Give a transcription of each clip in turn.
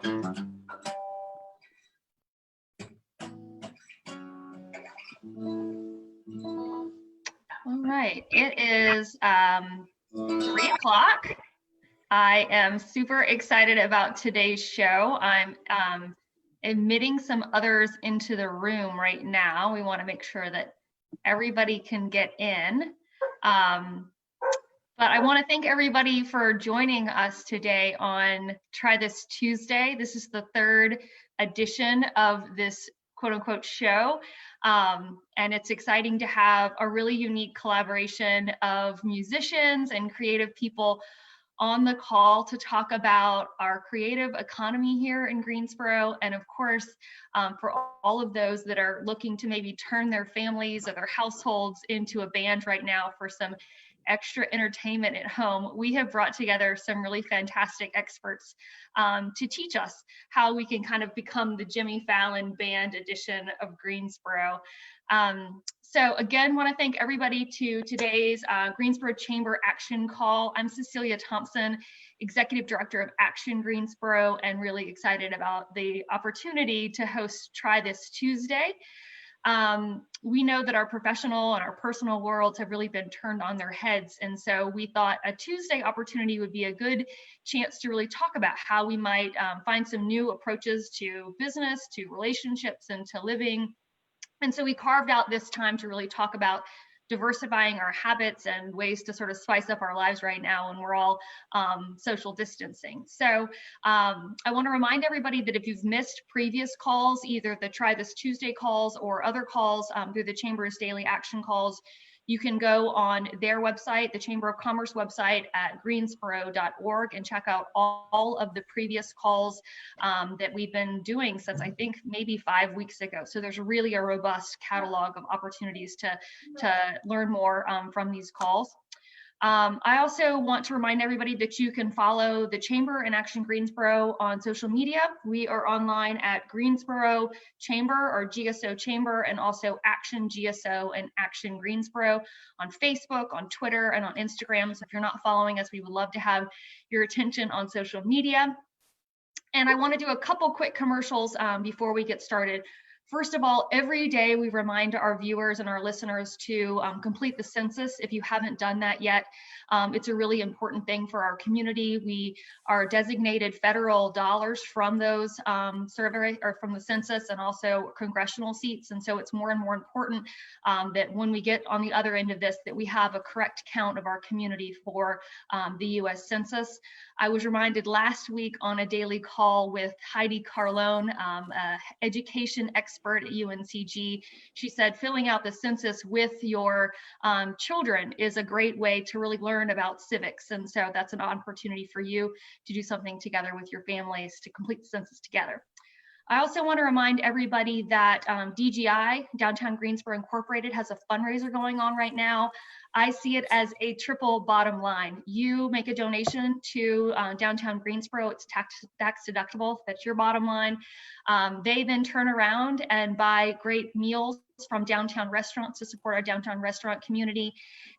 All right, it is 3 o'clock. I am super excited about today's show. I'm admitting some others into the room right now. We want to make sure that everybody can get in. But I want to thank everybody for joining us today on Try This Tuesday. This is the 3rd edition of this quote unquote show. And it's exciting to have a really unique collaboration of musicians and creative people on the call to talk about our creative economy here in Greensboro. And of course, for all of those that are looking to maybe turn their families or their households into a band right now for some extra entertainment at home, we have brought together some really fantastic experts to teach us how we can kind of become the Jimmy Fallon Band edition of Greensboro. So again, want to thank everybody to today's Greensboro Chamber Action Call. I'm Cecilia Thompson, Executive Director of Action Greensboro, and really excited about the opportunity to host Try This Tuesday. We know that our professional and our personal worlds have really been turned on their heads. And so we thought a Tuesday opportunity would be a good chance to really talk about how we might find some new approaches to business, to relationships, and to living. And so we carved out this time to really talk about diversifying our habits and ways to sort of spice up our lives right now when we're all social distancing. So I want to remind everybody that if you've missed previous calls, either the Try This Tuesday calls or other calls through the Chamber's daily action calls, you can go on their website, the Chamber of Commerce website at greensboro.org, and check out all of the previous calls that we've been doing since I think maybe 5 weeks ago. So there's really a robust catalog of opportunities to learn more from these calls. I also want to remind everybody that you can follow the Chamber and Action Greensboro on social media. We are online at Greensboro Chamber or GSO Chamber, and also Action GSO and Action Greensboro on Facebook, on Twitter, and on Instagram. So if you're not following us, we would love to have your attention on social media. And I want to do a couple quick commercials before we get started. First of all, every day we remind our viewers and our listeners to complete the census if you haven't done that yet. It's a really important thing for our community. We are designated federal dollars from those survey or from the census, and also congressional seats. And so it's more and more important that when we get on the other end of this, that we have a correct count of our community for the US Census. I was reminded last week on a daily call with Heidi Carlone, education expert at UNCG. She said filling out the census with your children is a great way to really learn about civics. And so that's an opportunity for you to do something together with your families to complete the census together. I also want to remind everybody that DGI, Downtown Greensboro Incorporated, has a fundraiser going on right now. I see it as a triple bottom line. You make a donation to Downtown Greensboro, it's tax deductible, that's your bottom line. They then turn around and buy great meals from downtown restaurants to support our downtown restaurant community.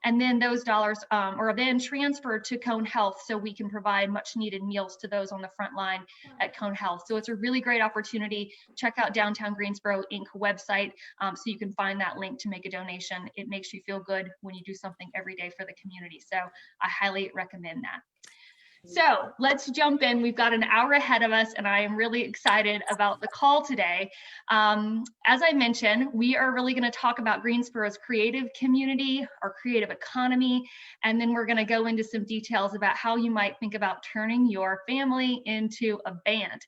And then those dollars are then transferred to Cone Health so we can provide much needed meals to those on the front line at Cone Health. So it's a really great opportunity. Check out Downtown Greensboro Inc. website so you can find that link to make a donation. It makes you feel good when you do something every day for the community. So I highly recommend that. So let's jump in. We've got an hour ahead of us, and I am really excited about the call today. As I mentioned, we are really going to talk about Greensboro's creative community, our creative economy, and then we're going to go into some details about how you might think about turning your family into a band.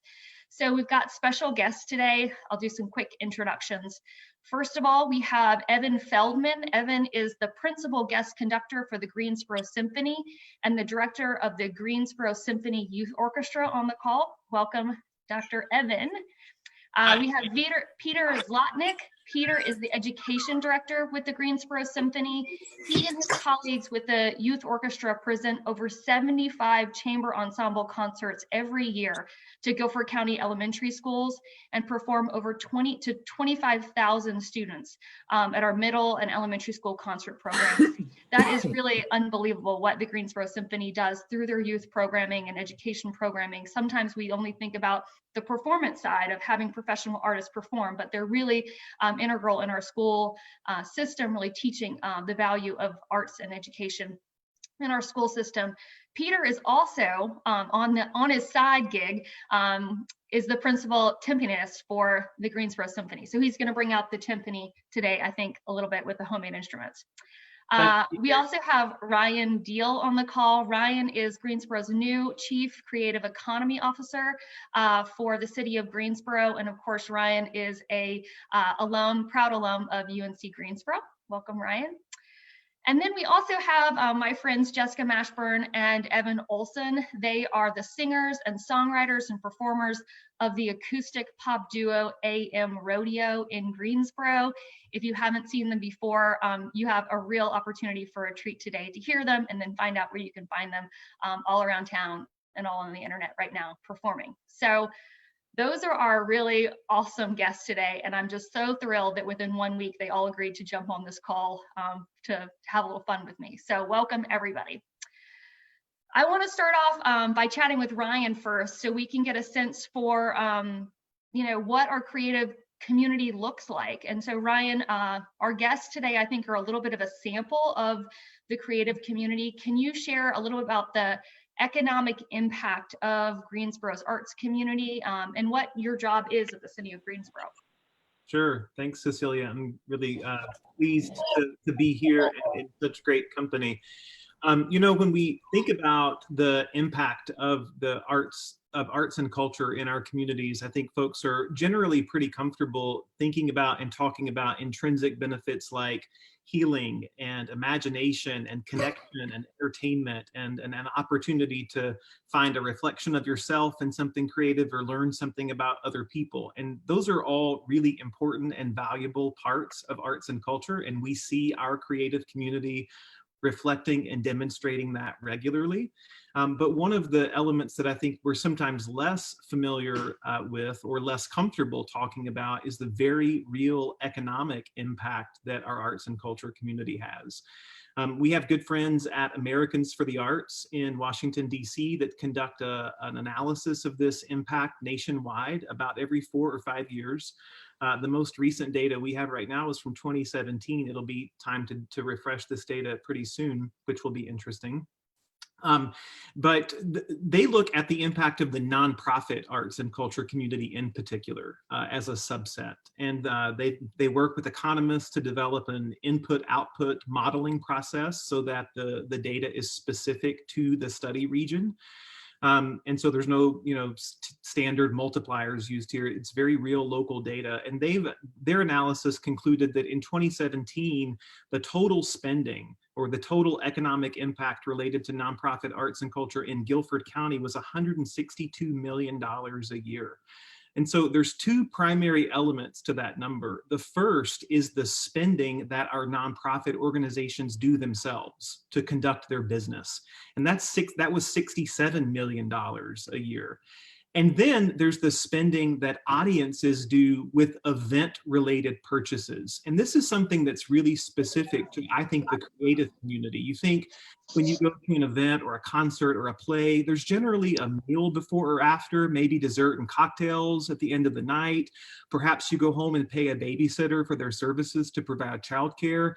So we've got special guests today. I'll do some quick introductions. First of all, we have Evan Feldman. Evan is the principal guest conductor for the Greensboro Symphony and the director of the Greensboro Symphony Youth Orchestra on the call. Welcome, Dr. Evan. We have Peter Ziotnick. Peter is the education director with the Greensboro Symphony. He and his colleagues with the youth orchestra present over 75 chamber ensemble concerts every year to Guilford County elementary schools and perform over 20 to 25,000 students at our middle and elementary school concert programs. That is really unbelievable what the Greensboro Symphony does through their youth programming and education programming. Sometimes we only think about the performance side of having professional artists perform, but they're really integral in our school system, really teaching the value of arts and education in our school system. Peter is also on his side gig is the principal timpanist for the Greensboro Symphony. So he's going to bring out the timpani today, I think, a little bit with the homemade instruments. We also have Ryan Deal on the call. Ryan is Greensboro's new Chief Creative Economy Officer for the city of Greensboro. And of course, Ryan is a proud alum of UNC Greensboro. Welcome, Ryan. And then we also have my friends Jessica Mashburn and Evan Olson. They are the singers and songwriters and performers of the acoustic pop duo AM Rodeo in Greensboro. If you haven't seen them before, you have a real opportunity for a treat today to hear them and then find out where you can find them all around town and all on the internet right now performing. So those are our really awesome guests today, and I'm just so thrilled that within 1 week they all agreed to jump on this call to have a little fun with me. So welcome, everybody. I want to start off by chatting with Ryan first, so we can get a sense for what our creative community looks like. And so Ryan, our guests today, I think, are a little bit of a sample of the creative community. Can you share a little about the economic impact of Greensboro's arts community and what your job is at the city of Greensboro? Sure. Thanks, Cecilia. I'm really pleased to be here in such great company. When we think about the impact of the arts and culture in our communities, I think folks are generally pretty comfortable thinking about and talking about intrinsic benefits like healing and imagination and connection and entertainment and an opportunity to find a reflection of yourself in something creative or learn something about other people. And those are all really important and valuable parts of arts and culture. And we see our creative community reflecting and demonstrating that regularly. But one of the elements that I think we're sometimes less familiar with or less comfortable talking about is the very real economic impact that our arts and culture community has. We have good friends at Americans for the Arts in Washington, D.C. that conduct an analysis of this impact nationwide about every 4 or 5 years. The most recent data we have right now is from 2017. It'll be time to refresh this data pretty soon, which will be interesting. But they look at the impact of the nonprofit arts and culture community in particular as a subset. And they work with economists to develop an input-output modeling process so that the data is specific to the study region. And so there's no, standard multipliers used here. It's very real local data. And their analysis concluded that in 2017, the total spending or the total economic impact related to nonprofit arts and culture in Guilford County was $162 million a year. And so there's 2 primary elements to that number. The first is the spending that our nonprofit organizations do themselves to conduct their business. And that was $67 million a year. And then there's the spending that audiences do with event-related purchases. And this is something that's really specific to, I think, the creative community. You think when you go to an event or a concert or a play, there's generally a meal before or after, maybe dessert and cocktails at the end of the night. Perhaps you go home and pay a babysitter for their services to provide childcare.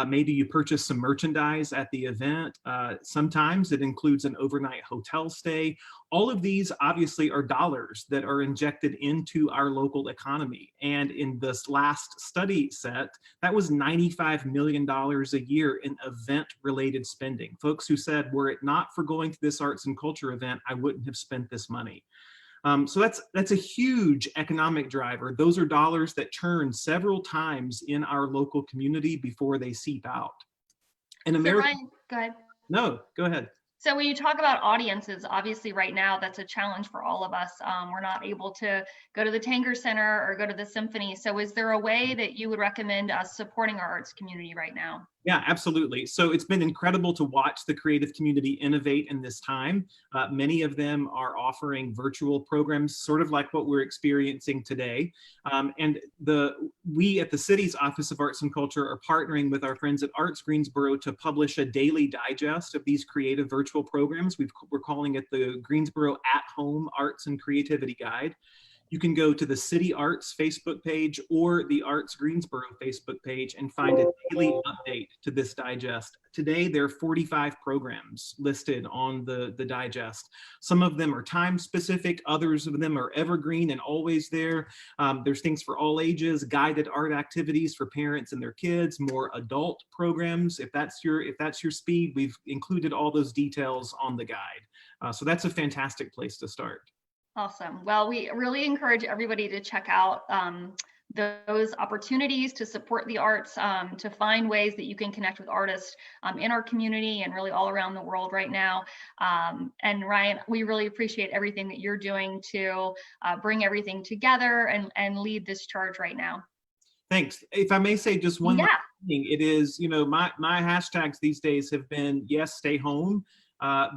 Maybe you purchase some merchandise at the event. Sometimes it includes an overnight hotel stay. All of these obviously are dollars that are injected into our local economy. And in this last study set, that was $95 million a year in event-related spending. Folks who said, were it not for going to this arts and culture event, I wouldn't have spent this money. So that's a huge economic driver. Those are dollars that churn several times in our local community before they seep out. And America. Ryan, go ahead. No, go ahead. So when you talk about audiences, obviously right now that's a challenge for all of us. We're not able to go to the Tanger Center or go to the symphony. So is there a way that you would recommend us supporting our arts community right now? Yeah, absolutely. So it's been incredible to watch the creative community innovate in this time. Many of them are offering virtual programs, sort of like what we're experiencing today. And we at the city's Office of Arts and Culture are partnering with our friends at Arts Greensboro to publish a daily digest of these creative virtual programs. We're calling it the Greensboro At Home Arts and Creativity Guide. You can go to the City Arts Facebook page or the Arts Greensboro Facebook page and find a daily update to this digest. Today, there are 45 programs listed on the digest. Some of them are time specific, others of them are evergreen and always there. There's things for all ages, guided art activities for parents and their kids, more adult programs. If that's your speed, we've included all those details on the guide. So that's a fantastic place to start. Awesome. Well, we really encourage everybody to check out those opportunities to support the arts, to find ways that you can connect with artists in our community and really all around the world right now. And Ryan, we really appreciate everything that you're doing to bring everything together and lead this charge right now. Thanks. If I may say just one last thing, it is, my hashtags these days have been, yes, stay home,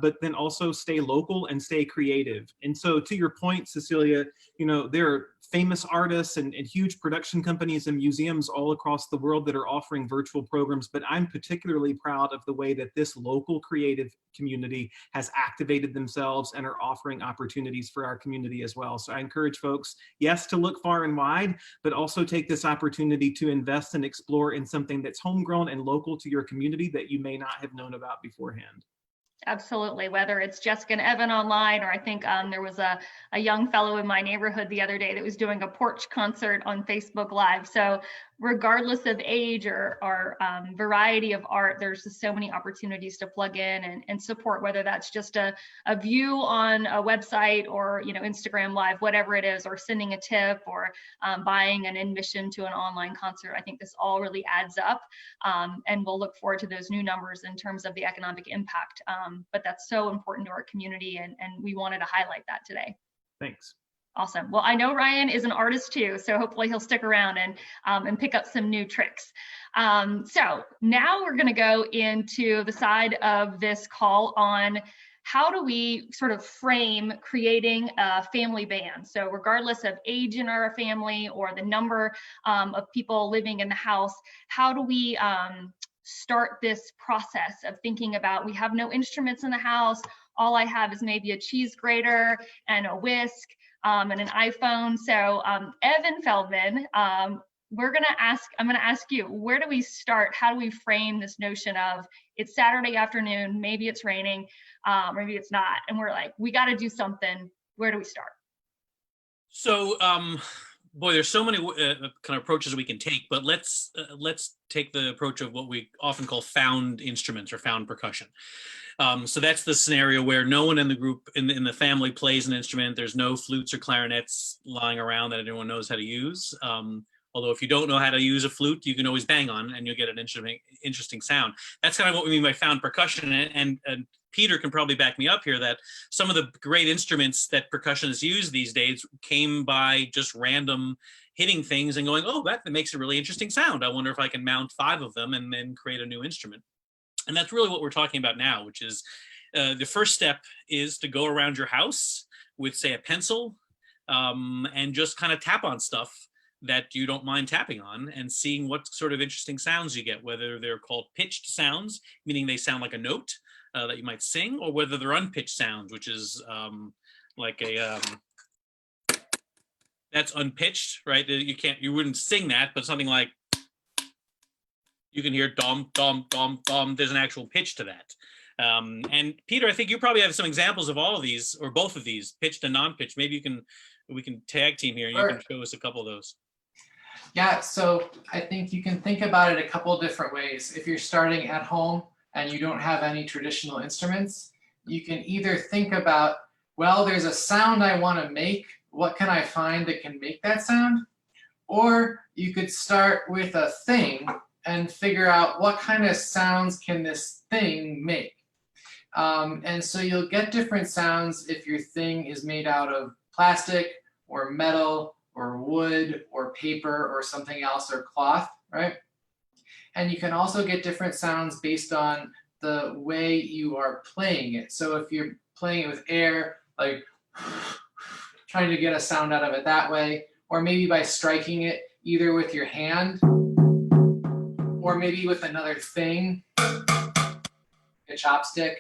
but then also stay local and stay creative. And so to your point, Cecilia, there are famous artists and huge production companies and museums all across the world that are offering virtual programs, but I'm particularly proud of the way that this local creative community has activated themselves and are offering opportunities for our community as well. So I encourage folks, yes, to look far and wide, but also take this opportunity to invest and explore in something that's homegrown and local to your community that you may not have known about beforehand. Absolutely. Whether it's Jessica and Evan online, or I think there was a young fellow in my neighborhood the other day that was doing a porch concert on Facebook Live. So regardless of age or variety of art, there's just so many opportunities to plug in and support, whether that's just a view on a website or Instagram Live, whatever it is, or sending a tip or buying an admission to an online concert. I think this all really adds up, and we'll look forward to those new numbers in terms of the economic impact. But that's so important to our community, and we wanted to highlight that today. Thanks. Awesome. Well, I know Ryan is an artist too, so hopefully he'll stick around and pick up some new tricks. So now we're going to go into the side of this call on how do we sort of frame creating a family band? So regardless of age in our family or the number of people living in the house, how do we start this process of thinking about, we have no instruments in the house, all I have is maybe a cheese grater and a whisk and an iPhone. So Evan Feldman, I'm gonna ask you, where do we start? How do we frame this notion of, it's Saturday afternoon, maybe it's raining, maybe it's not, and we're like, we got to do something. Where do we start? So boy, there's so many kind of approaches we can take, but let's take the approach of what we often call found instruments or found percussion. So that's the scenario where no one in the group, in the family, plays an instrument. There's no flutes or clarinets lying around that anyone knows how to use. Although if you don't know how to use a flute, you can always bang on and you'll get an interesting sound. That's kind of what we mean by found percussion. And Peter can probably back me up here that some of the great instruments that percussionists use these days came by just random hitting things and going, oh, that makes a really interesting sound. I wonder if I can mount 5 of them and then create a new instrument. And that's really what we're talking about now, which is the first step is to go around your house with, say, a pencil and just kind of tap on stuff that you don't mind tapping on and seeing what sort of interesting sounds you get, whether they're called pitched sounds, meaning they sound like a note that you might sing, or whether they're unpitched sounds, which is like a, that's unpitched, right? You wouldn't sing that, but something like, you can hear dom, dom, dom, dom. There's an actual pitch to that. And Peter, I think you probably have some examples of all of these, or both of these, pitched and non-pitched. Maybe we can tag team here and you can show us a couple of those. Yeah, so I think you can think about it a couple different ways. If you're starting at home and you don't have any traditional instruments, you can either think about, well, there's a sound I want to make. What can I find that can make that sound? Or you could start with a thing and figure out what kind of sounds can this thing make. And so you'll get different sounds if your thing is made out of plastic or metal or wood or paper or something else or cloth, right? And you can also get different sounds based on the way you are playing it. So if you're playing it with air, like trying to get a sound out of it that way, or maybe by striking it either with your hand or maybe with another thing, a chopstick.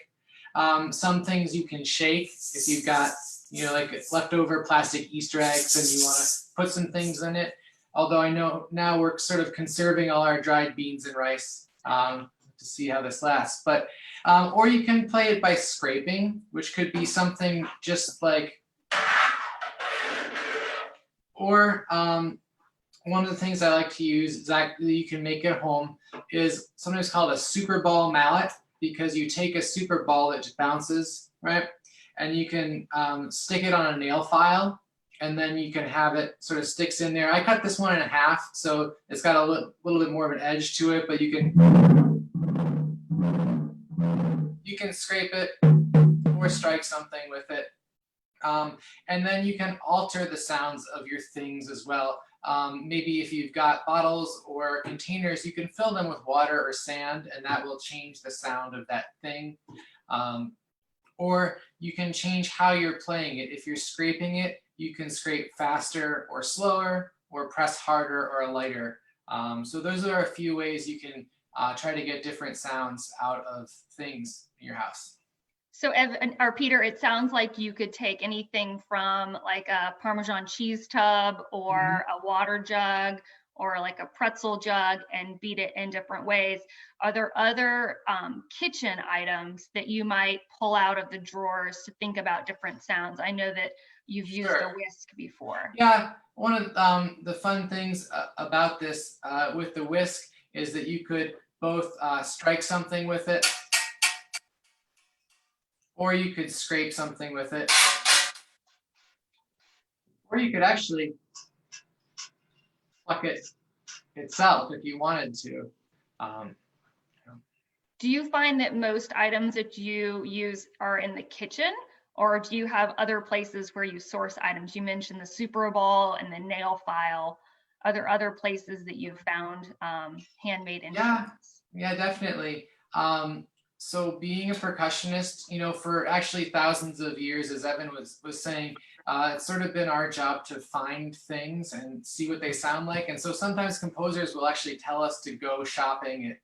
Some things you can shake if you've got, you know, like leftover plastic Easter eggs and you want to put some things in it. Although I know now we're sort of conserving all our dried beans and rice to see how this lasts. But or you can play it by scraping, which could be something just like, or one of the things I like to use that you can make at home is sometimes called a super ball mallet, because you take a super ball that just bounces, right? And you can stick it on a nail file, and then you can have it sort of sticks in there. I cut this one in half, so it's got a little bit more of an edge to it, but you can scrape it or strike something with it. And then you can alter the sounds of your things as well. Maybe if you've got bottles or containers, you can fill them with water or sand, and that will change the sound of that thing. Or you can change how you're playing it. If you're scraping it, you can scrape faster or slower, or press harder or lighter. So those are a few ways you can try to get different sounds out of things in your house. So Evan or Peter, it sounds like you could take anything from like a Parmesan cheese tub or a water jug or like a pretzel jug and beat it in different ways. Are there other kitchen items that you might pull out of the drawers to think about different sounds? I know that you've used a whisk before. Yeah, one of the fun things about this with the whisk is that you could both strike something with it, or you could scrape something with it, or you could actually pluck it itself if you wanted to. Do you find that most items that you use are in the kitchen, or do you have other places where you source items? You mentioned the Super Bowl and the nail file. Are there other places that you've found handmade instruments? Yeah, definitely. So being a percussionist, you know, for actually thousands of years, as Evan was saying, it's sort of been our job to find things and see what they sound like. And so sometimes composers will actually tell us to go shopping at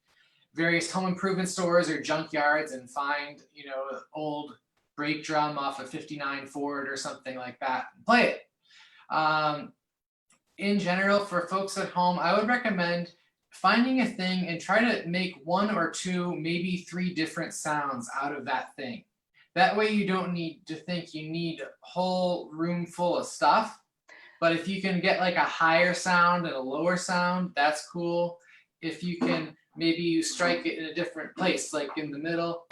various home improvement stores or junkyards and find, you know, an old brake drum off a 59 Ford or something like that and play it. In general, for folks at home, I would recommend finding a thing and try to make 1 or 2, maybe 3 different sounds out of that thing. That way you don't need to think you need a whole room full of stuff. But if you can get like a higher sound and a lower sound, that's cool. If you can, maybe you strike it in a different place, like in the middle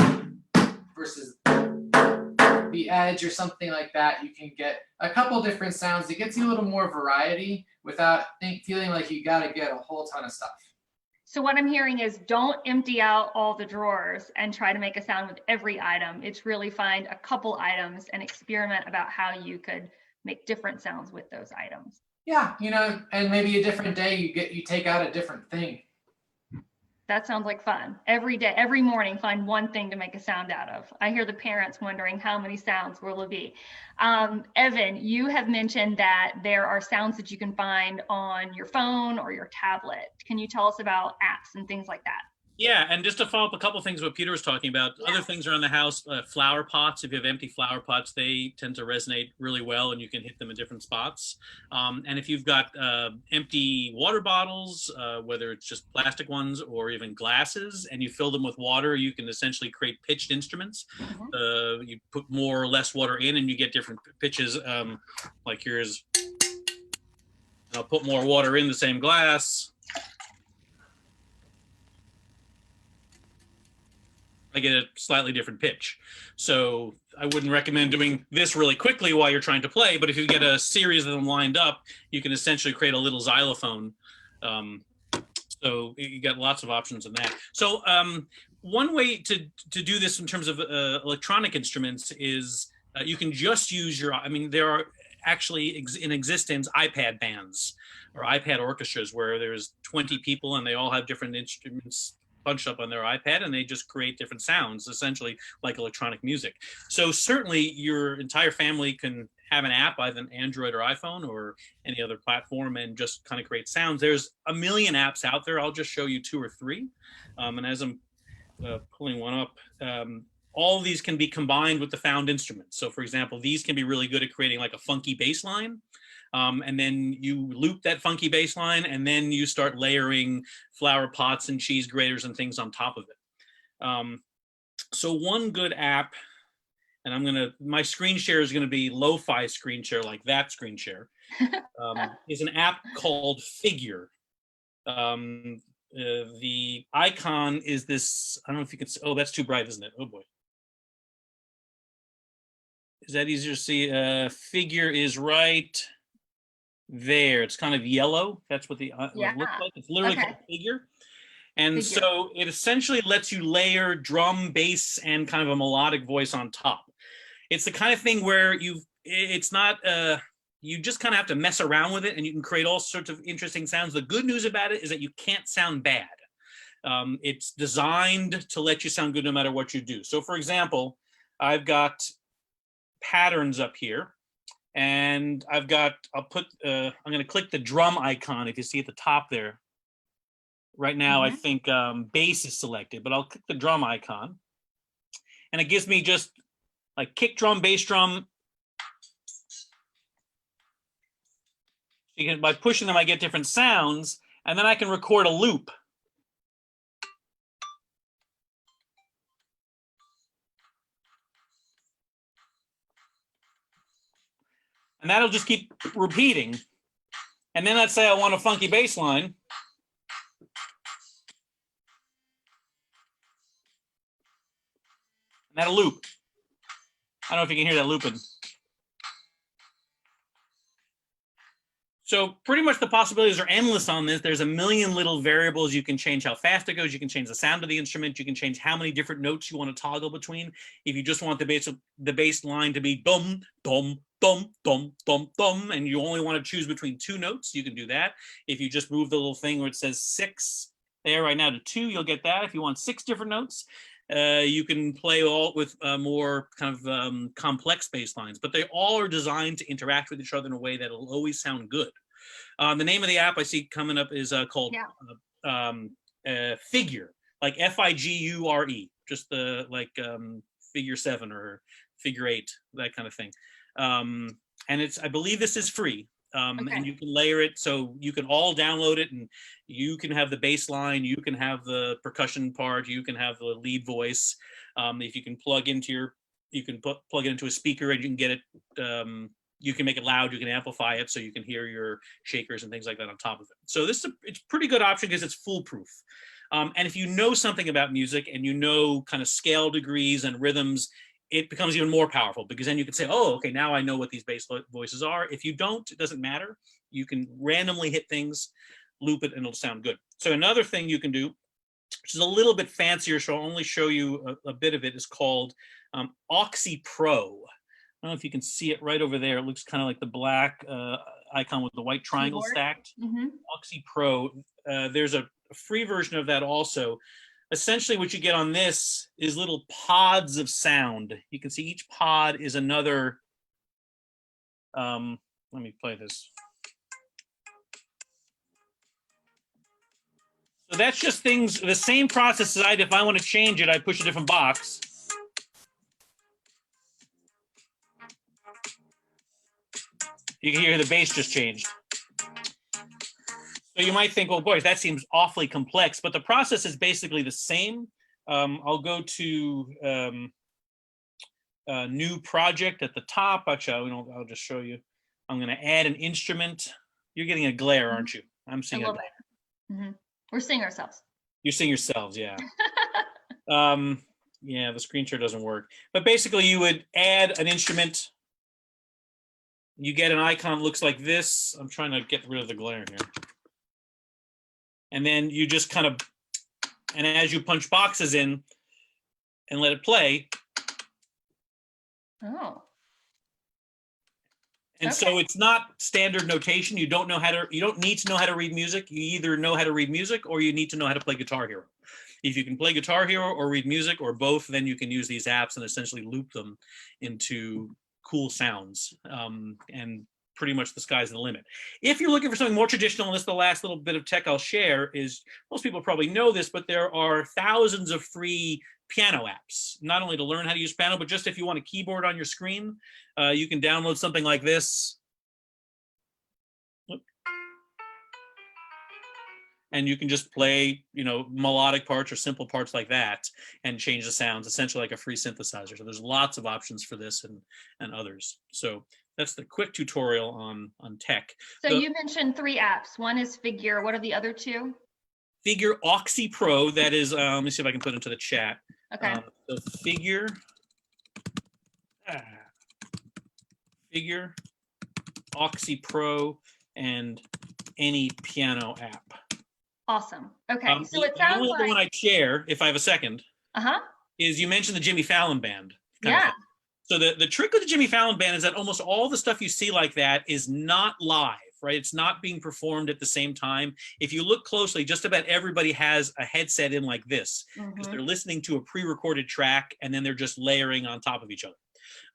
versus the edge or something like that, you can get a couple different sounds. It gets you a little more variety without feeling like you got to get a whole ton of stuff. So what I'm hearing is don't empty out all the drawers and try to make a sound with every item. It's really find a couple items and experiment about how you could make different sounds with those items. Yeah, you know, and maybe a different day you take out a different thing. That sounds like fun. Every day, every morning, find one thing to make a sound out of. I hear the parents wondering how many sounds will it be. Evan, you have mentioned that there are sounds that you can find on your phone or your tablet. Can you tell us about apps and things like that? Yeah, and just to follow up a couple things what Peter was talking about, other things around the house, flower pots. If you have empty flower pots, they tend to resonate really well, and you can hit them in different spots. And if you've got empty water bottles, whether it's just plastic ones or even glasses, and you fill them with water, you can essentially create pitched instruments. You put more or less water in, and you get different pitches, like yours. I'll put more water in the same glass. I get a slightly different pitch. So I wouldn't recommend doing this really quickly while you're trying to play, but if you get a series of them lined up, you can essentially create a little xylophone. So you got lots of options in that. So one way to do this in terms of electronic instruments is you can just use your, I mean, there are actually in existence iPad bands or iPad orchestras where there's 20 people and they all have different instruments bunched up on their iPad and they just create different sounds, essentially like electronic music. So certainly your entire family can have an app, either an Android or iPhone or any other platform, and just kind of create sounds. There's a million apps out there. I'll just show you 2 or 3. And as I'm pulling one up, all of these can be combined with the found instruments. So for example, these can be really good at creating like a funky bass line. And then you loop that funky bass line, and then you start layering flower pots and cheese graters and things on top of it. So one good app, and my screen share is gonna be lo-fi screen share, like that screen share, is an app called Figure. The icon is this, I don't know if you can see, oh, that's too bright, isn't it? Oh boy. Is that easier to see? Figure is right there. It's kind of yellow. That's what the Yeah. it looks like. It's literally Okay. called Figure. And Figure. so it essentially lets you layer drum, bass, and kind of a melodic voice on top. It's the kind of thing where it's not, you just kind of have to mess around with it and you can create all sorts of interesting sounds. The good news about it is that you can't sound bad. It's designed to let you sound good no matter what you do. So for example, I've got patterns up here, and I'm going to click the drum icon if you see at the top there. Right now, I think bass is selected, but I'll click the drum icon, and it gives me just like kick drum, bass drum. By pushing them, I get different sounds, and then I can record a loop. And that'll just keep repeating. And then let's say I want a funky bass line. And that'll loop. I don't know if you can hear that looping. So pretty much the possibilities are endless on this. There's a million little variables. You can change how fast it goes. You can change the sound of the instrument. You can change how many different notes you want to toggle between. If you just want the bass line to be dum, dum, dum, dum, dum, dum, and you only want to choose between 2 notes, you can do that. If you just move the little thing where it says 6 there right now to 2, you'll get that. If you want 6 different notes, you can play all with more kind of complex bass lines, but they all are designed to interact with each other in a way that will always sound good. The name of the app I see coming up is called Figure, like Figure, just the like figure 7 or figure 8, that kind of thing. And I believe this is free. And you can layer it, so you can all download it, and you can have the bass line, you can have the percussion part, you can have the lead voice. If you can plug it into a speaker, and you can get it, you can make it loud, you can amplify it, so you can hear your shakers and things like that on top of it. So it's a pretty good option because it's foolproof. And if you know something about music and you know kind of scale degrees and rhythms, it becomes even more powerful, because then you can say, oh, okay, now I know what these bass voices are. If you don't, it doesn't matter. You can randomly hit things, loop it, and it'll sound good. So another thing you can do, which is a little bit fancier, so I'll only show you a bit of it, is called Oxy Pro. I don't know if you can see it right over there. It looks kind of like the black icon with the white triangle stacked. Oxy Pro. There's a free version of that also. Essentially what you get on this is little pods of sound. You can see each pod is another, let me play this. So that's just things, the same process as if I want to change it, I push a different box. You can hear the bass just changed. So you might think, well, boy, that seems awfully complex, but the process is basically the same. I'll go to a new project at the top. Actually, I'll just show you. I'm going to add an instrument. You're getting a glare, aren't you? I'm seeing a glare. We're seeing ourselves. You're seeing yourselves, yeah. Yeah, the screen share doesn't work. But basically, you would add an instrument. You get an icon that looks like this. I'm trying to get rid of the glare here. And then you just kind of, and as you punch boxes in and let it play. Oh. And Okay. so it's not standard notation. You don't need to know how to read music. You either know how to read music or you need to know how to play Guitar Hero. If you can play Guitar Hero or read music or both, then you can use these apps and essentially loop them into cool sounds. And pretty much the sky's the limit. If you're looking for something more traditional, and this is the last little bit of tech I'll share, is most people probably know this, but there are thousands of free piano apps, not only to learn how to use piano, but just if you want a keyboard on your screen, you can download something like this. And you can just play, melodic parts or simple parts like that and change the sounds, essentially like a free synthesizer. So there's lots of options for this and others. So that's the quick tutorial on tech. So you mentioned 3 apps. One is Figure. What are the other 2? Figure Oxy Pro, that is, let me see if I can put it into the chat. Okay. So Figure, Oxy Pro, and any piano app. Awesome. Okay. So it sounds the like one I share, if I have a second, uh-huh. is you mentioned the Jimmy Fallon Band. Yeah. So the trick with the Jimmy Fallon Band is that almost all the stuff you see like that is not live, right? It's not being performed at the same time. If you look closely, just about everybody has a headset in like this, because they're listening to a pre-recorded track and then they're just layering on top of each other.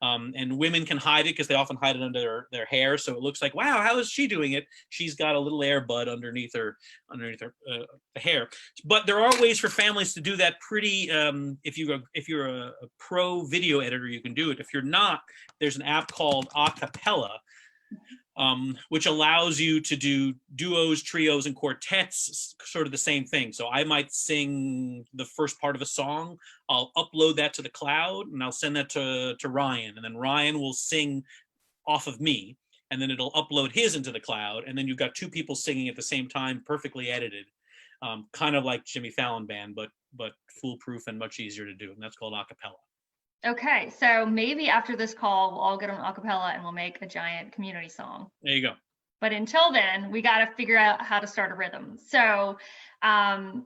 And women can hide it because they often hide it under their hair, so it looks like, wow, how is she doing it? She's got a little air bud underneath her hair. But there are ways for families to do that pretty. If you're a pro video editor, you can do it. If you're not, there's an app called Acapella, which allows you to do duos, trios, and quartets, sort of the same thing. So I might sing the first part of a song, I'll upload that to the cloud, and I'll send that to Ryan, and then Ryan will sing off of me, and then it'll upload his into the cloud, and then you've got 2 people singing at the same time, perfectly edited, kind of like Jimmy Fallon Band, but foolproof and much easier to do, and that's called Acapella. Okay, so maybe after this call, we'll all get on acapella and we'll make a giant community song. There you go. But until then, we got to figure out how to start a rhythm. So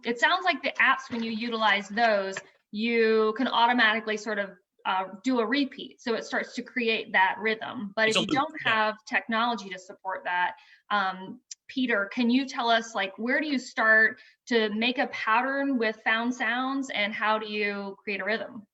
it sounds like the apps, when you utilize those, you can automatically sort of do a repeat. So it starts to create that rhythm. But if you don't have technology to support that, Peter, can you tell us, like, where do you start to make a pattern with found sounds, and how do you create a rhythm?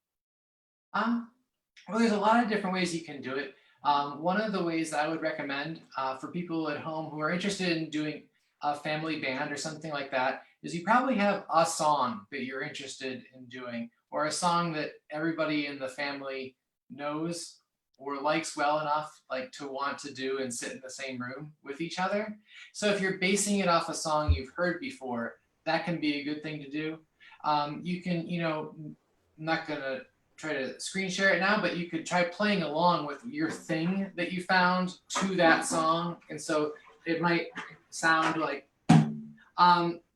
Well, there's a lot of different ways you can do it. One of the ways that I would recommend for people at home who are interested in doing a family band or something like that is you probably have a song that you're interested in doing, or a song that everybody in the family knows or likes well enough, like, to want to do and sit in the same room with each other. So if you're basing it off a song you've heard before, that can be a good thing to do. You can, I'm not gonna try to screen share it now, but you could try playing along with your thing that you found to that song. And so it might sound like,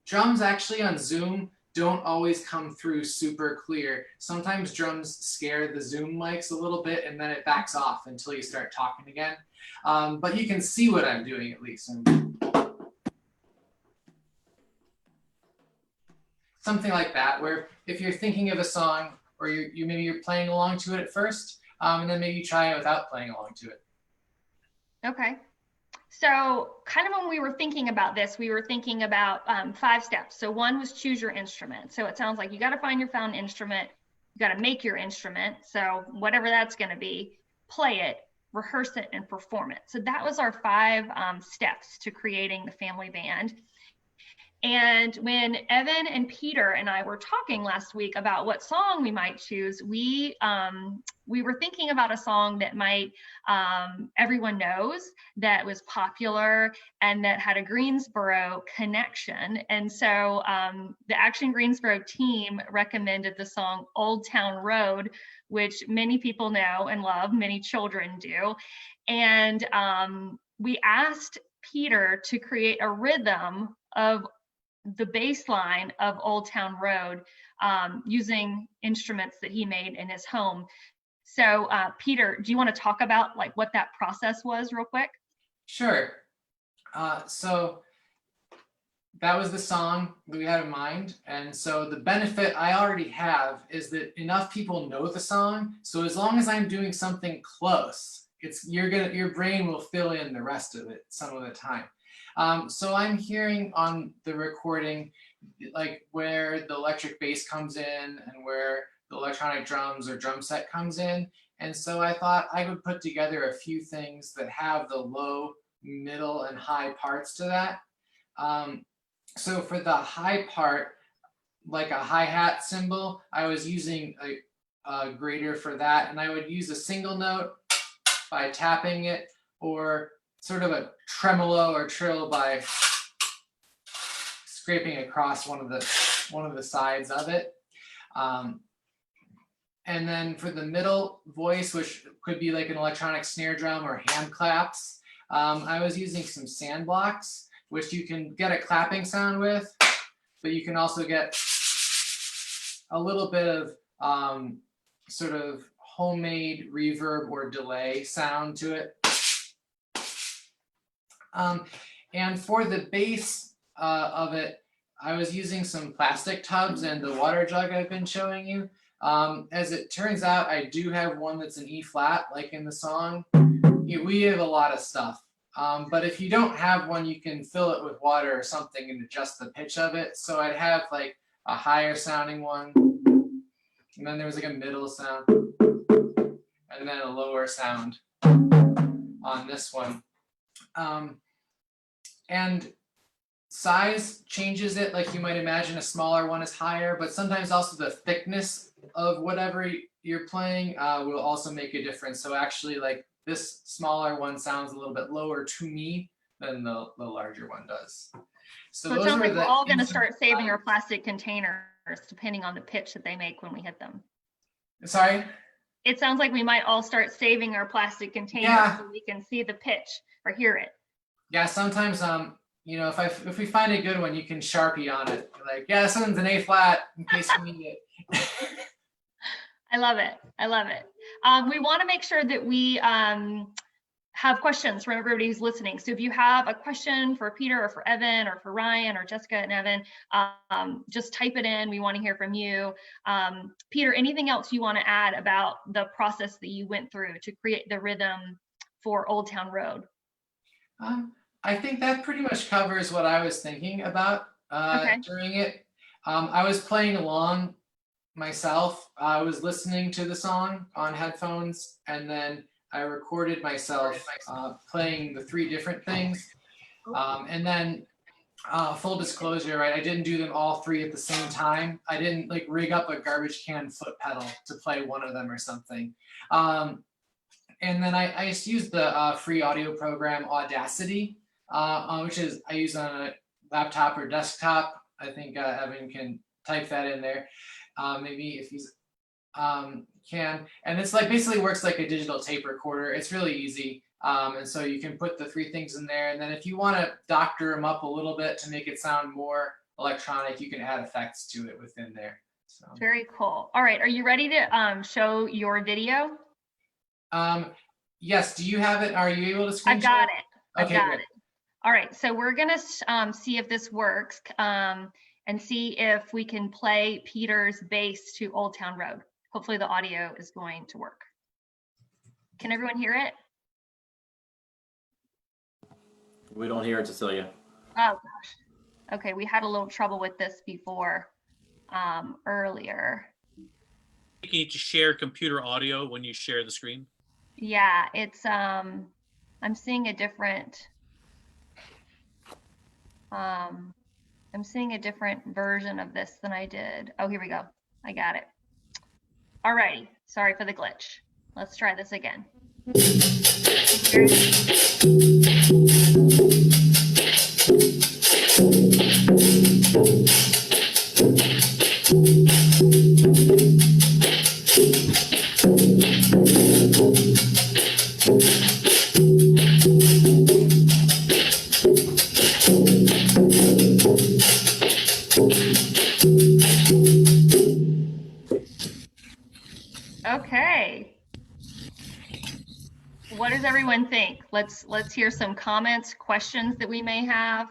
drums actually on Zoom don't always come through super clear. Sometimes drums scare the Zoom mics a little bit, and then it backs off until you start talking again. But you can see what I'm doing at least. Something like that, where if you're thinking of a song, or maybe you're playing along to it at first, and then maybe you try it without playing along to it. Okay. So kind of when we were thinking about this, we were thinking about 5 steps. So one was choose your instrument. So it sounds like you got to find your found instrument. You got to make your instrument. So whatever that's going to be, play it, rehearse it, and perform it. So that was our 5 steps to creating the family band. And when Evan and Peter and I were talking last week about what song we might choose, we were thinking about a song that might everyone knows, that was popular, and that had a Greensboro connection. And so the Action Greensboro team recommended the song Old Town Road, which many people know and love, many children do. And we asked Peter to create a rhythm of the bass line of Old Town Road using instruments that he made in his home. So Peter, do you want to talk about, like, what that process was real quick? Sure. So that was the song that we had in mind. And so the benefit I already have is that enough people know the song. So as long as I'm doing something close, your brain will fill in the rest of it some of the time. So I'm hearing on the recording, like where the electric bass comes in and where the electronic drums or drum set comes in. And so I thought I would put together a few things that have the low, middle, and high parts to that. So for the high part, like a hi-hat cymbal, I was using a grater for that, and I would use a single note by tapping it, or sort of a tremolo or trill by scraping across one of the sides of it. And then for the middle voice, which could be like an electronic snare drum or hand claps, I was using some sand blocks, which you can get a clapping sound with, but you can also get a little bit of sort of homemade reverb or delay sound to it. And for the bass of it, I was using some plastic tubs and the water jug I've been showing you. As it turns out, I do have one that's an E flat, like in the song. We have a lot of stuff. But if you don't have one, you can fill it with water or something and adjust the pitch of it. So I'd have like a higher sounding one, and then there was like a middle sound, and then a lower sound on this one. And size changes it. Like you might imagine a smaller one is higher, but sometimes also the thickness of whatever you're playing will also make a difference. So actually, like this smaller one sounds a little bit lower to me than the larger one does. So it sounds like we're all going to start saving our plastic containers depending on the pitch that they make when we hit them. Sorry? It sounds like we might all start saving our plastic containers so we can see the pitch or hear it. Yeah, sometimes you know, if we find a good one, you can Sharpie on it. Like, yeah, this one's an A flat in case you need it. I love it. I love it. We want to make sure that we have questions from everybody who's listening. So if you have a question for Peter or for Evan or for Ryan or Jessica and Evan, just type it in. We want to hear from you. Peter, anything else you want to add about the process that you went through to create the rhythm for Old Town Road? I think that pretty much covers what I was thinking about during it. I was playing along myself. I was listening to the song on headphones, and then I recorded myself playing the three different things. And then full disclosure, right? I didn't do them all three at the same time. I didn't like rig up a garbage can foot pedal to play one of them or something. And then I just used the free audio program Audacity, which is I use on a laptop or desktop. I think Evan can type that in there. Maybe if he's can. And it's like basically works like a digital tape recorder. It's really easy. And so you can put the three things in there. And then if you want to doctor them up a little bit to make it sound more electronic, you can add effects to it within there. So. Very cool. All right. Are you ready to show your video? Yes. Do you have it? Are you able to screen I got share? it. Okay, I got great. it. All right. So we're going to see if this works and see if we can play Peter's bass to Old Town Road. Hopefully the audio is going to work. Can everyone hear it? We don't hear it, Cecilia. Oh gosh. Okay, we had a little trouble with this before earlier. You need to share computer audio when you share the screen. Yeah, it's I'm seeing a different version of this than I did. Oh, here we go. I got it. All righty. Sorry for the glitch. Let's try this again. Okay. What does everyone think? Let's hear some comments, questions that we may have.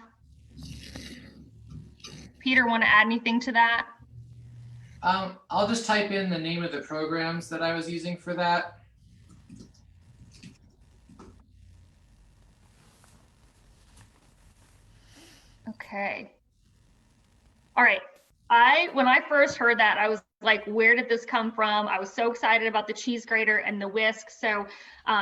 Peter want to add anything to that? I'll just type in the name of the programs that I was using for that. Okay. All right. When I first heard that, I was like, where did this come from? I was so excited about the cheese grater and the whisk. So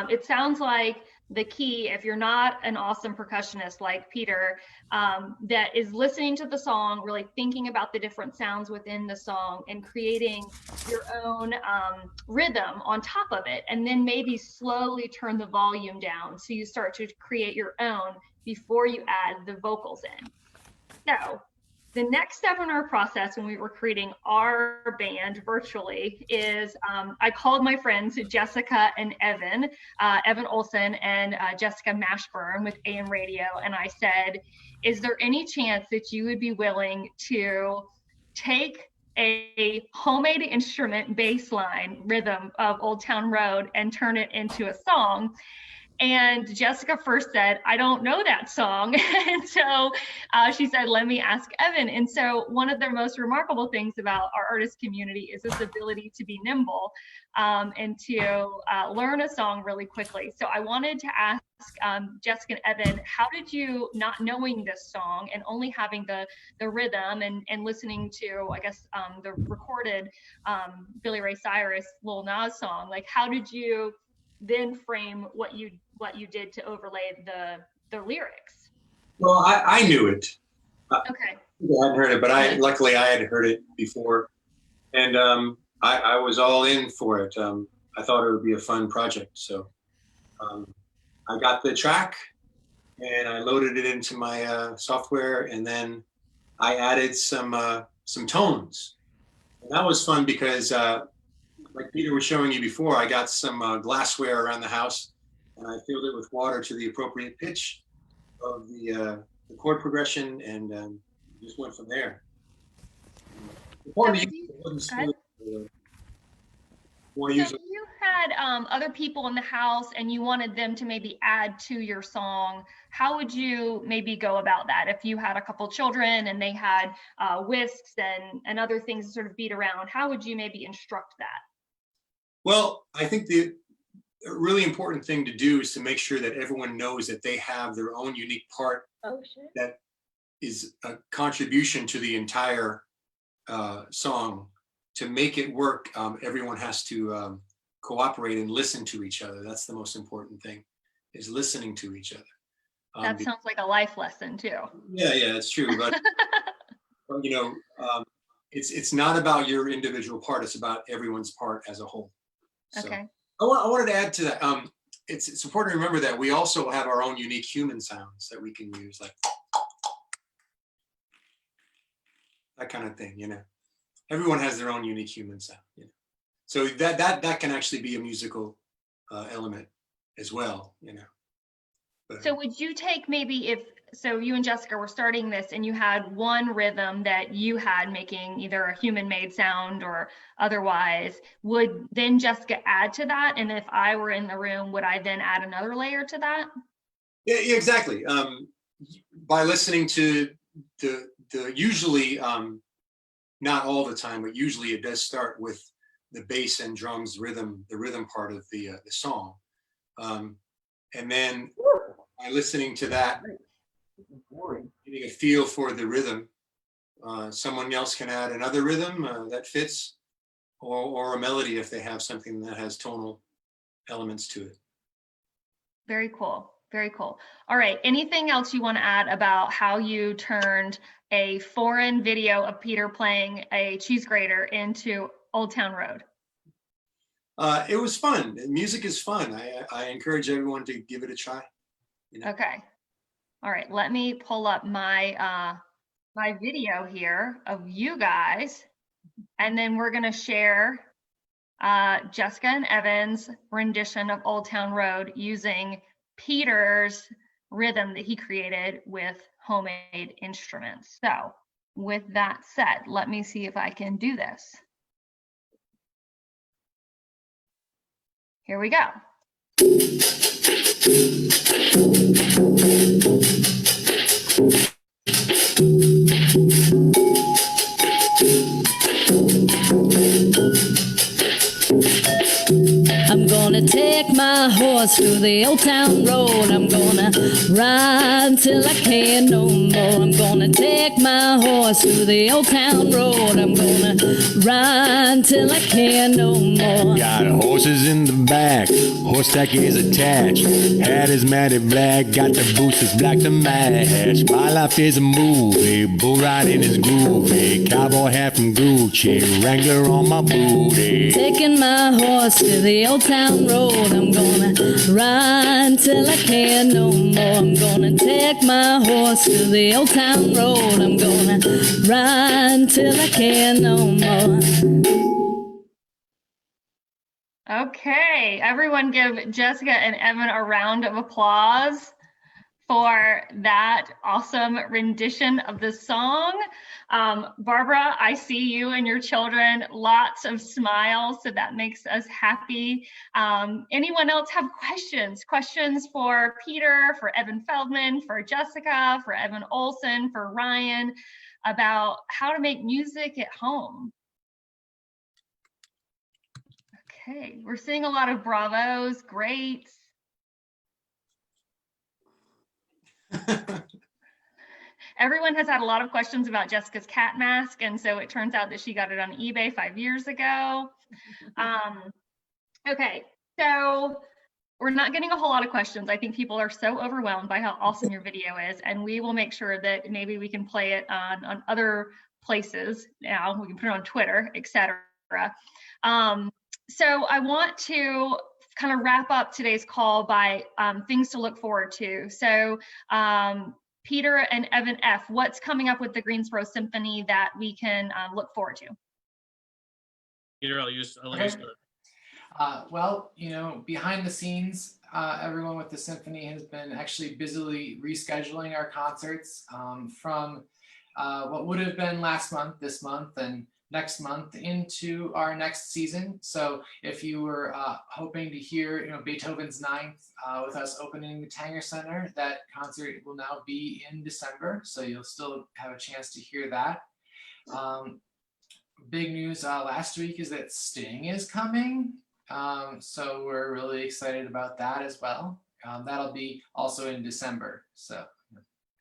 it sounds like the key, if you're not an awesome percussionist like Peter, that is listening to the song, really thinking about the different sounds within the song and creating your own rhythm on top of it. And then maybe slowly turn the volume down so you start to create your own before you add the vocals in. So the next step in our process when we were creating our band virtually is I called my friends Jessica and Evan, Evan Olson and Jessica Mashburn with AM Radio. And I said, is there any chance that you would be willing to take a homemade instrument bass line rhythm of Old Town Road and turn it into a song? And Jessica first said, I don't know that song. And so she said, let me ask Evan. And so one of the most remarkable things about our artist community is this ability to be nimble and to learn a song really quickly. So I wanted to ask Jessica and Evan, how did you, not knowing this song and only having the rhythm and listening to, I guess, the recorded Billy Ray Cyrus, Lil Nas song, like how did you then frame what you did to overlay the lyrics? Well, I knew it. Okay. I hadn't heard it, but luckily I had heard it before, and I was all in for it. I thought it would be a fun project, so I got the track and I loaded it into my software, and then I added some tones, and that was fun because like Peter was showing you before, I got some glassware around the house, and I filled it with water to the appropriate pitch of the chord progression, and just went from there. You had other people in the house and you wanted them to maybe add to your song. How would you maybe go about that? If you had a couple children and they had whisks and other things to sort of beat around, how would you maybe instruct that? Well, I think the really important thing to do is to make sure that everyone knows that they have their own unique part that is a contribution to the entire song. To make it work, everyone has to cooperate and listen to each other. That's the most important thing, is listening to each other. That sounds like a life lesson too. Yeah, it's true. But you know, it's not about your individual part. It's about everyone's part as a whole. So, okay. I wanted to add to that. It's important to remember that we also have our own unique human sounds that we can use, like that kind of thing. You know, everyone has their own unique human sound. You know? So that can actually be a musical element as well. You know. But, so would you take maybe so you and Jessica were starting this and you had one rhythm that you had making either a human made sound or otherwise, would then Jessica add to that? And if I were in the room, would I then add another layer to that? Yeah, exactly. By listening to the usually, not all the time, but usually it does start with the bass and drums rhythm, the rhythm part of the song. And then by listening to that, getting a feel for the rhythm, someone else can add another rhythm that fits, or a melody if they have something that has tonal elements to it. Very cool. Very cool. All right. Anything else you want to add about how you turned a foreign video of Peter playing a cheese grater into Old Town Road? It was fun. Music is fun. I encourage everyone to give it a try. You know? Okay. All right. Let me pull up my my video here of you guys, and then we're going to share Jessica and Evan's rendition of Old Town Road using Peter's rhythm that he created with homemade instruments. So with that said, let me see if I can do this. Here we go. horse through the old town road. I'm gonna ride till I can't no more. I'm gonna take my horse through the old town road. I'm gonna ride till I can't no more. Got horses in the back, horse tack is attached. Hat is matted black, got the boots that's black to match. My life is a movie, bull riding is groovy. Cowboy hat from Gucci, Wrangler on my booty. Taking my horse to the old town road. I'm gonna ride till I can't no more. I'm gonna take my horse to the old town road. I'm gonna ride till I can't no more. Okay, everyone give Jessica and Evan a round of applause for that awesome rendition of the song. Barbara, I see you and your children, lots of smiles, so that makes us happy. Anyone else have questions? Questions for Peter, for Evan Feldman, for Jessica, for Evan Olson, for Ryan, about how to make music at home? Okay, we're seeing a lot of bravos, great. Everyone has had a lot of questions about Jessica's cat mask, and so it turns out that she got it on eBay 5 years ago. Okay, so we're not getting a whole lot of questions. I think people are so overwhelmed by how awesome your video is, and we will make sure that maybe we can play it on other places. Now we can put it on Twitter, etc. So I want to kind of wrap up today's call by things to look forward to. So Peter and Evan F., what's coming up with the Greensboro Symphony that we can look forward to? Peter, I'll let you start. Well, you know, behind the scenes, everyone with the symphony has been actually busily rescheduling our concerts from what would have been last month, this month, and next month into our next season. So if you were hoping to hear, you know, Beethoven's Ninth with us opening the Tanger Center, that concert will now be in December. So you'll still have a chance to hear that. Big news last week is that Sting is coming. So we're really excited about that as well. That'll be also in December. So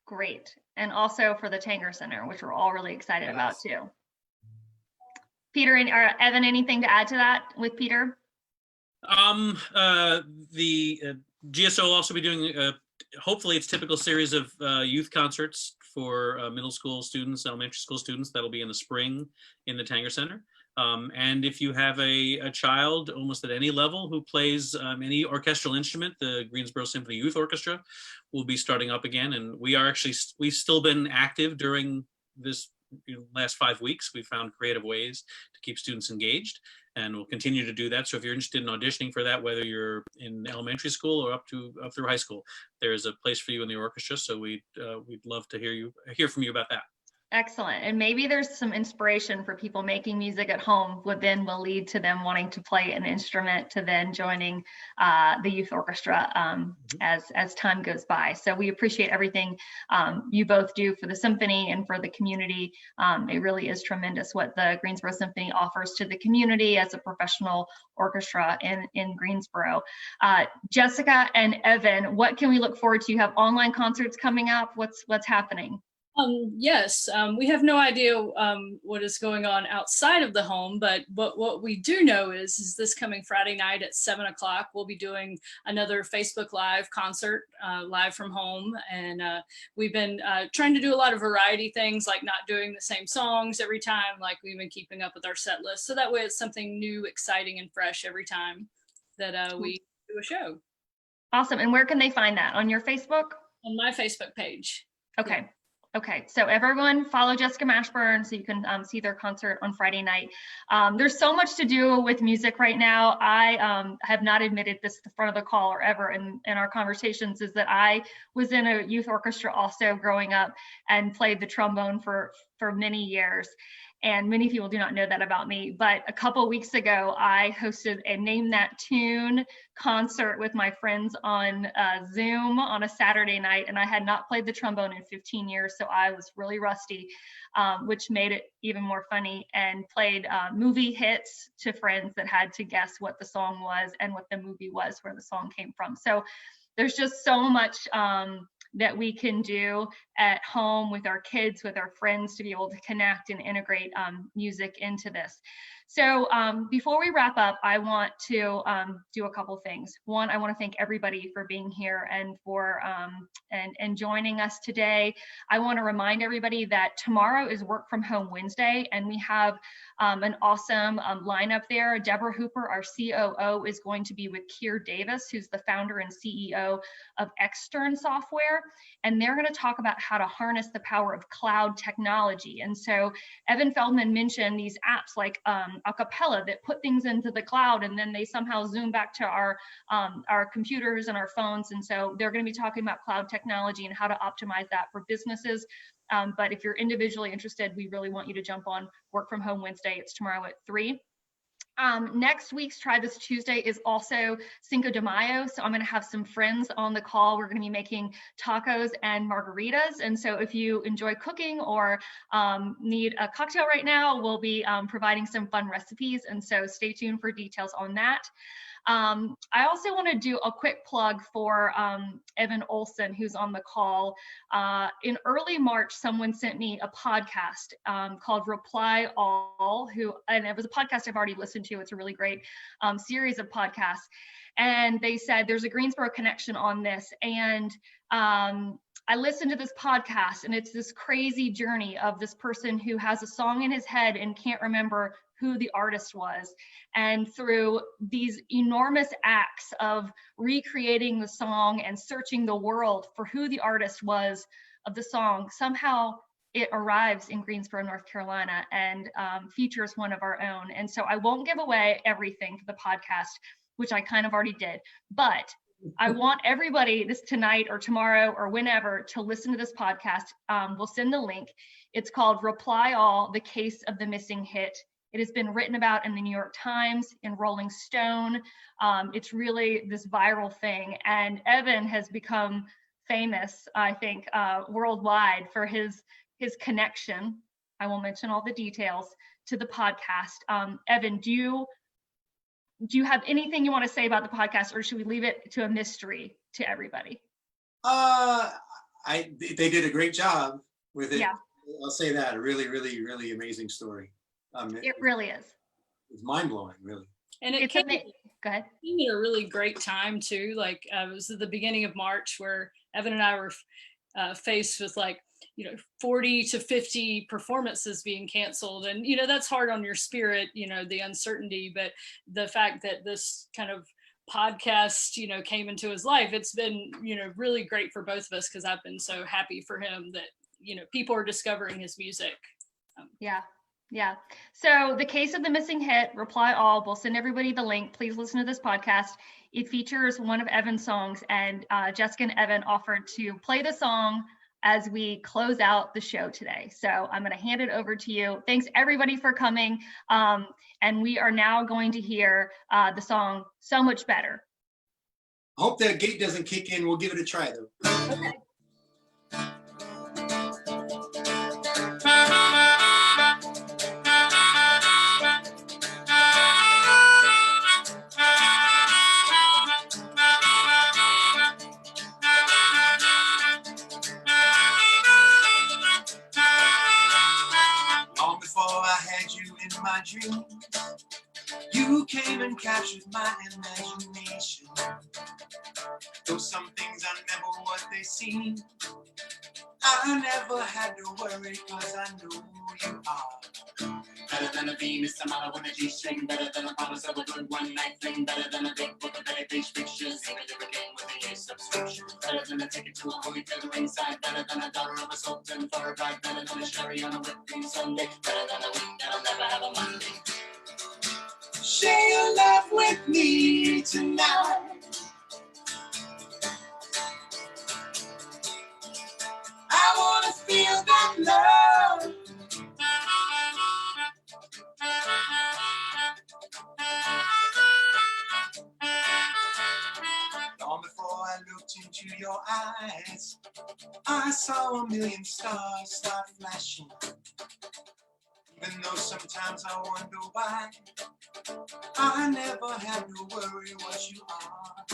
great. And also for the Tanger Center, which we're all really excited about too. Peter and Evan, anything to add to that with Peter? The GSO will also be doing, hopefully its typical series of youth concerts for middle school students, elementary school students. That'll be in the spring in the Tanger Center. And if you have a child almost at any level who plays any orchestral instrument, the Greensboro Symphony Youth Orchestra will be starting up again. And we've still been active during this last 5 weeks. We found creative ways to keep students engaged, and we'll continue to do that. So if you're interested in auditioning for that, whether you're in elementary school or up through high school, there's a place for you in the orchestra. So we'd love to hear from you about that. Excellent. And maybe there's some inspiration for people making music at home, what then will lead to them wanting to play an instrument, to then joining the youth orchestra as time goes by. So we appreciate everything you both do for the symphony and for the community. It really is tremendous what the Greensboro Symphony offers to the community as a professional orchestra in Greensboro. Jessica and Evan, what can we look forward to? You have online concerts coming up. What's happening? Yes, we have no idea what is going on outside of the home, but what we do know is this coming Friday night at 7 o'clock, we'll be doing another Facebook Live concert, live from home. And we've been trying to do a lot of variety things, like not doing the same songs every time, like we've been keeping up with our set list. So that way it's something new, exciting, and fresh every time that we do a show. Awesome. And where can they find that? On your Facebook? On my Facebook page. Okay. Yeah. Okay, so everyone follow Jessica Mashburn so you can see their concert on Friday night. There's so much to do with music right now. I have not admitted this at the front of the call or ever in our conversations, is that I was in a youth orchestra also growing up and played the trombone for for many years. And many people do not know that about me. But a couple weeks ago, I hosted a Name That Tune concert with my friends on Zoom on a Saturday night. And I had not played the trombone in 15 years, so I was really rusty, which made it even more funny, and played movie hits to friends that had to guess what the song was and what the movie was where the song came from. So there's just so much that we can do at home with our kids, with our friends, to be able to connect and integrate music into this. So before we wrap up, I want to do a couple things. One, I want to thank everybody for being here and for and joining us today. I want to remind everybody that tomorrow is Work From Home Wednesday, and we have an awesome lineup there. Deborah Hooper, our COO, is going to be with Keir Davis, who's the founder and CEO of Extern Software, and they're going to talk about how to harness the power of cloud technology. And so Evan Feldman mentioned these apps like Acapella that put things into the cloud, and then they somehow zoom back to our computers and our phones. And so they're going to be talking about cloud technology and how to optimize that for businesses. But if you're individually interested, we really want you to jump on Work From Home Wednesday. It's tomorrow at 3. Next week's Try This Tuesday is also Cinco de Mayo. So I'm going to have some friends on the call. We're going to be making tacos and margaritas. And so if you enjoy cooking or need a cocktail right now, we'll be providing some fun recipes. And so stay tuned for details on that. I also want to do a quick plug for Evan Olson, who's on the call. In early March, someone sent me a podcast called Reply All, and it was a podcast I've already listened to. It's a really great series of podcasts. And they said there's a Greensboro connection on this. And I listened to this podcast, and it's this crazy journey of this person who has a song in his head and can't remember who the artist was. And through these enormous acts of recreating the song and searching the world for who the artist was of the song, somehow it arrives in Greensboro, North Carolina, and features one of our own. And so I won't give away everything for the podcast, which I kind of already did, but I want everybody this tonight or tomorrow or whenever to listen to this podcast. We'll send the link. It's called Reply All, The Case of the Missing Hit. It has been written about in the New York Times, in Rolling Stone. It's really this viral thing. And Evan has become famous, I think, worldwide for his connection. I won't mention all the details to the podcast. Evan, do you have anything you want to say about the podcast, or should we leave it to a mystery to everybody? They did a great job with it. Yeah. I'll say that. A really, really, really amazing story. It really is. It's mind-blowing, really. And It's amazing. Go ahead. came at a really great time too. Like it was at the beginning of March where Evan and I were faced with 40 to 50 performances being canceled, and that's hard on your spirit, the uncertainty. But the fact that this kind of podcast came into his life, it's been really great for both of us, because I've been so happy for him that people are discovering his music. Yeah. So The Case of the Missing Hit, Reply All. We'll send everybody the link. Please listen to this podcast. It features one of Evan's songs, and Jessica and Evan offered to play the song as we close out the show today. So I'm going to hand it over to you. Thanks everybody for coming. And we are now going to hear the song So Much Better. I hope that gate doesn't kick in. We'll give it a try though. Okay. Long before I had you in my dreams, you came and captured my imagination. Though some things are never what they seem, I never had to worry, cause I know who you are. Better than a Venus, I'm out on a G-string. Better than a promise of a good one-night thing. Better than a big book of Betty Beach pictures. Even if it came with a year subscription. Better than a ticket to a movie to the ringside. Better than $1 of a Sultan for a ride. Better than a sherry on a whipping Sunday. Better than a week that'll never have a Monday. Share your love with me tonight. I wanna feel that love how a million stars start flashing. Even though sometimes I wonder why, I never have to worry what you are.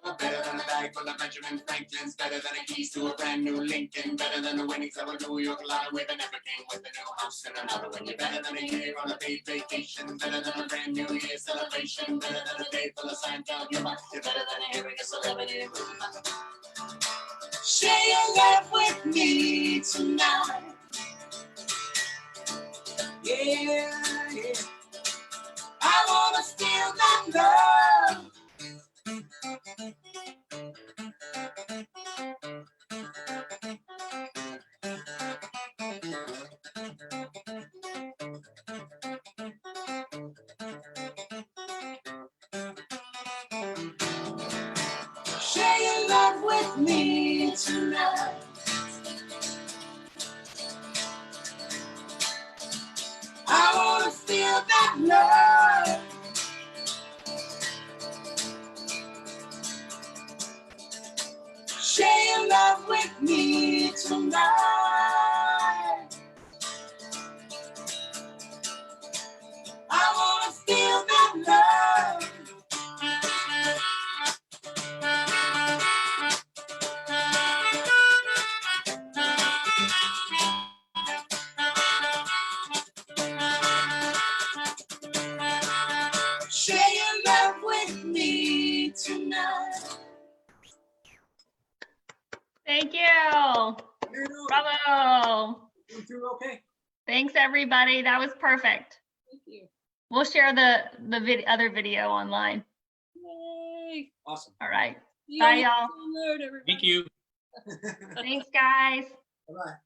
You're better than a bag full of Benjamin Franklin's, better than a keys to a brand new Lincoln, better than the winnings of a New York lottery with an everything with a new house and another one. You're better than a year on a paid vacation, better than a brand new year celebration, better than a day full of Seinfeld humor. You're better than a hearing a celebrity movie. Share your love with me tonight. Yeah, yeah. I wanna feel that love. Share your love with me tonight. I wanna feel that love. Share your love with me tonight. I wanna feel that love. Share your love with me tonight. Thank you. Bravo. Okay. Thanks, everybody. That was perfect. Thank you. We'll share the other video online. Yay. Awesome. All right. See Bye, you y'all. on the download, everybody. Thank you. Thanks, guys. Bye-bye.